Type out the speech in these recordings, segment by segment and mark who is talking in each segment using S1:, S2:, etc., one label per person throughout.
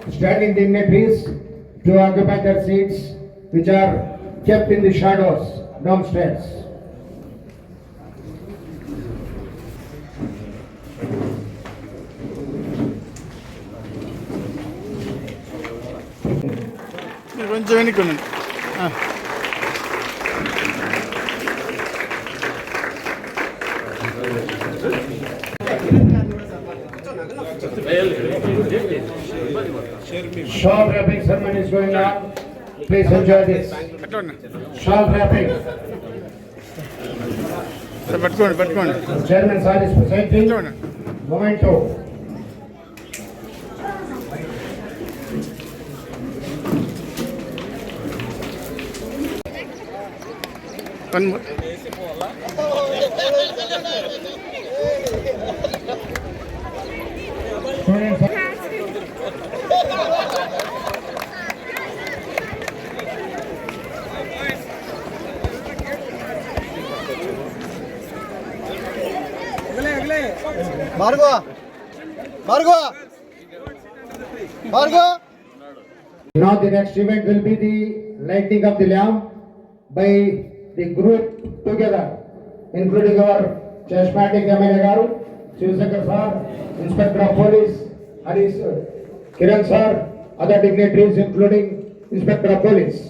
S1: standing dignitaries to occupy their seats which are kept in the shadows downstairs.
S2: కొంచెం వెనుకున్నాను.
S1: Shawl wrapping ceremony is going on. Please enjoy this. Shawl wrapping.
S2: పట్టుకోండి.
S1: Chairman sir is presenting. Memento.
S3: Margo.
S1: Now the next event will be the lighting of the lamp by the group together, including our charismatic MLA Garu, Shivshankar sir, Inspector of Police, Harish, Kiran sir, other dignitaries including Inspector of Police.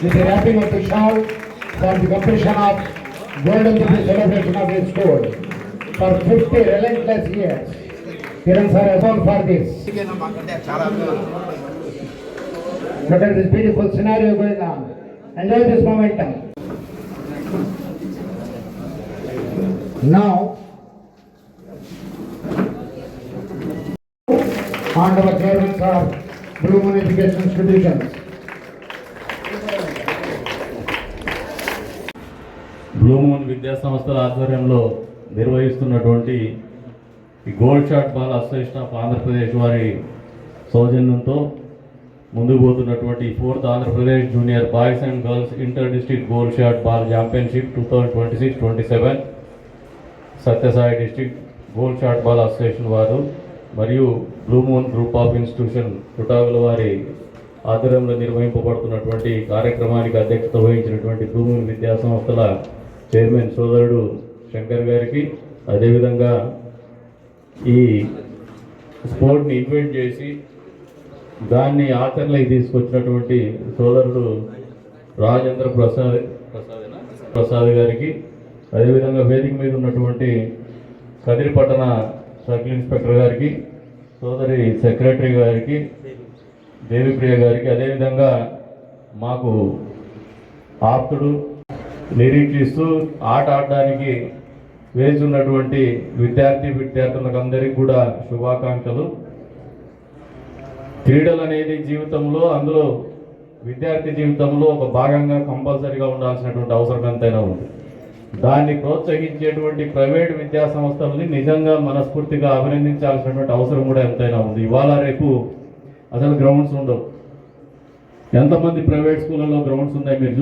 S1: With the wrapping of the shawl for the completion of Golden Jubilee celebration of his school for 50 relentless years. Kiran sir has gone for this. Look at this beautiful scenario going on. Enjoy this momentum. Now, on our chairman sir, Blue Moon Education Institutions.
S4: Blue moon విద్యా సంస్థల ఆధ్వర్యంలో నిర్వహిస్తున్నటువంటి ఈ gold shot ball association of Andhra Pradesh వారి సౌజన్యంతో ముందుకు పోతున్నటువంటి 4th Andhra Pradesh junior boys and girls inter district gold shot ball championship 2026-27 Sathya Sai district gold shot ball association వారు మరియు blue moon group of institution చుటాగుల వారి ఆధ్వర్యంలో నిర్వహింపబడుతున్నటువంటి కార్యక్రమానికి అధ్యక్షత వహించినటువంటి బ్లూ మూన్ విద్యా సంస్థల చైర్మన్ సోదరుడు శంకర్ గారికి, అదేవిధంగా ఈ స్పోర్ట్ని ఇన్వైట్ చేసి దాన్ని ఆచరణలోకి తీసుకొచ్చినటువంటి సోదరుడు రాజేంద్ర ప్రసాద్ గారికి, అదేవిధంగా వేదిక మీద ఉన్నటువంటి కదిరి పట్టణ సర్కిల్ ఇన్స్పెక్టర్ గారికి, సోదరి సెక్రటరీ గారికి, దేవిప్రియ గారికి, అదేవిధంగా మాకు ఆప్తుడు నిరీక్షిస్తూ ఆట ఆడడానికి వేచి ఉన్నటువంటి విద్యార్థులకు అందరికీ కూడా శుభాకాంక్షలు. క్రీడలు అనేది జీవితంలో, అందులో విద్యార్థి జీవితంలో ఒక భాగంగా కంపల్సరీగా ఉండాల్సినటువంటి అవసరం ఎంతైనా ఉంది. దాన్ని ప్రోత్సహించేటువంటి ప్రైవేట్ విద్యా సంస్థలని నిజంగా మనస్ఫూర్తిగా అభినందించాల్సినటువంటి అవసరం కూడా ఎంతైనా ఉంది. ఇవాళ రేపు అసలు గ్రౌండ్స్ ఉండవు. ఎంతమంది ప్రైవేట్ స్కూళ్ళలో గ్రౌండ్స్ ఉన్నాయి మీరు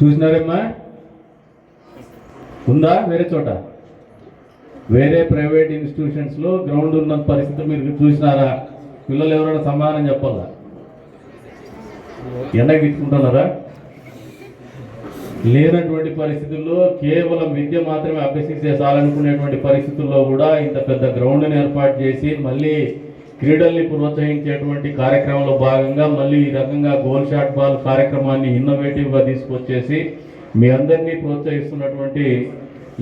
S4: చూసినారేమ్మా? ఉందా వేరే చోట? వేరే ప్రైవేట్ ఇన్స్టిట్యూషన్స్లో గ్రౌండ్ ఉన్న పరిస్థితి మీరు చూసినారా? పిల్లలు ఎవరైనా సమాధానం చెప్పాలా? ఎండకి తీసుకుంటున్నారా? లేనటువంటి పరిస్థితుల్లో కేవలం విద్య మాత్రమే అభ్యసించే చాలనుకునేటువంటి పరిస్థితుల్లో కూడా ఇంత పెద్ద గ్రౌండ్ని ఏర్పాటు చేసి మళ్ళీ క్రీడల్ని ప్రోత్సహించేటువంటి కార్యక్రమంలో భాగంగా మళ్ళీ ఈ రకంగా గోల్ షాట్ బాల్ కార్యక్రమాన్ని ఇన్నోవేటివ్గా తీసుకొచ్చేసి మీ అందరినీ ప్రోత్సహిస్తున్నటువంటి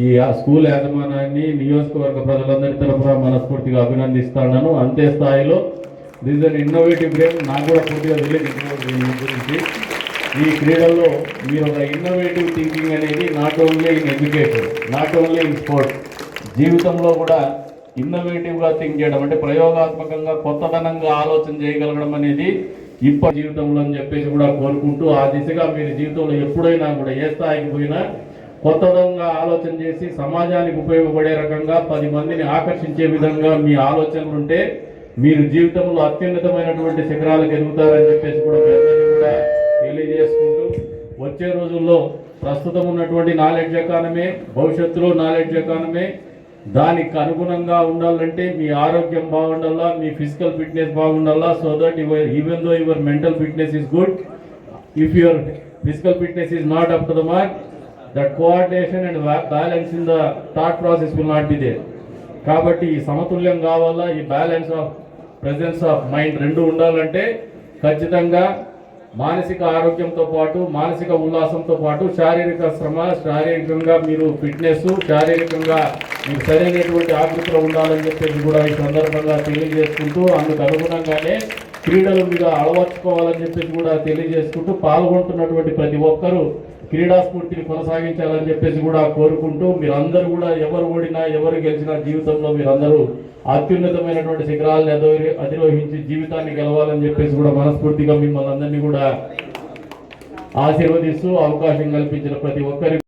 S4: ఈ స్కూల్ యాజమాన్యాన్ని, నియోజకవర్గ ప్రజలందరి తరఫున మనస్ఫూర్తిగా అభినందిస్తున్నాను. అంతే స్థాయిలో దిస్ అన్ ఇన్నోవేటివ్ గేమ్. నాకు కూడా పూర్తిగా తెలియదు గురించి. ఈ క్రీడల్లో మీరు ఒక ఇన్నోవేటివ్ థింకింగ్ అనేది not only in education, not only in sports, జీవితంలో కూడా ఇన్నోవేటివ్గా థింక్ చేయడం, అంటే ప్రయోగాత్మకంగా కొత్తదనంగా ఆలోచన చేయగలగడం అనేది ఇప్పటి జీవితంలో అని చెప్పేసి కూడా కోరుకుంటూ ఆ దిశగా మీరు జీవితంలో ఎప్పుడైనా కూడా ఏ స్థాయికి పోయినా కొత్తగా ఆలోచన చేసి సమాజానికి ఉపయోగపడే రకంగా 10 మందిని ఆకర్షించే విధంగా మీ ఆలోచనలు ఉంటే మీరు జీవితంలో అత్యున్నతమైనటువంటి శిఖరాలకు ఎదుగుతారని చెప్పేసి కూడా మీ అందరినీ కూడా తెలియజేసుకుంటూ వచ్చే రోజుల్లో ప్రస్తుతం ఉన్నటువంటి నాలెడ్జ్ ఎకానమీ, భవిష్యత్తులో నాలెడ్జ్ ఎకానమీ, దానికి అనుగుణంగా ఉండాలంటే మీ ఆరోగ్యం బాగుండాలా, మీ ఫిజికల్ ఫిట్నెస్ బాగుండాలా. So that even though your mental fitness is good, if your physical fitness is not up to the mark, that coordination and balance in the thought process will not be there. కాబట్టి ఈ సమతుల్యం కావాలా, ఈ balance of presence of mind రెండు ఉండాలంటే ఖచ్చితంగా మానసిక ఆరోగ్యంతో పాటు మానసిక ఉల్లాసంతో పాటు శారీరక శ్రమ, శారీరకంగా మీరు ఫిట్నెస్, శారీరకంగా మీరు సరైనటువంటి ఆకృతిలో ఉండాలని చెప్పేసి కూడా ఈ సందర్భంగా తెలియజేసుకుంటూ అందుకు అనుగుణంగానే క్రీడలు మీరు అలవర్చుకోవాలని చెప్పేసి కూడా తెలియజేసుకుంటూ పాల్గొంటున్నటువంటి ప్రతి ఒక్కరూ క్రీడా స్ఫూర్తిని కొనసాగించాలని చెప్పేసి కూడా కోరుకుంటూ మీరందరూ కూడా ఎవరు ఓడినా ఎవరు గెలిచినా జీవితంలో మీరందరూ అత్యున్నతమైనటువంటి శిఖరాలను అధిరోహించి జీవితాన్ని గెలవాలని చెప్పేసి కూడా మనస్ఫూర్తిగా మిమ్మల్ని అందరినీ కూడా ఆశీర్వదిస్తూ అవకాశం కల్పించిన ప్రతి ఒక్కరికి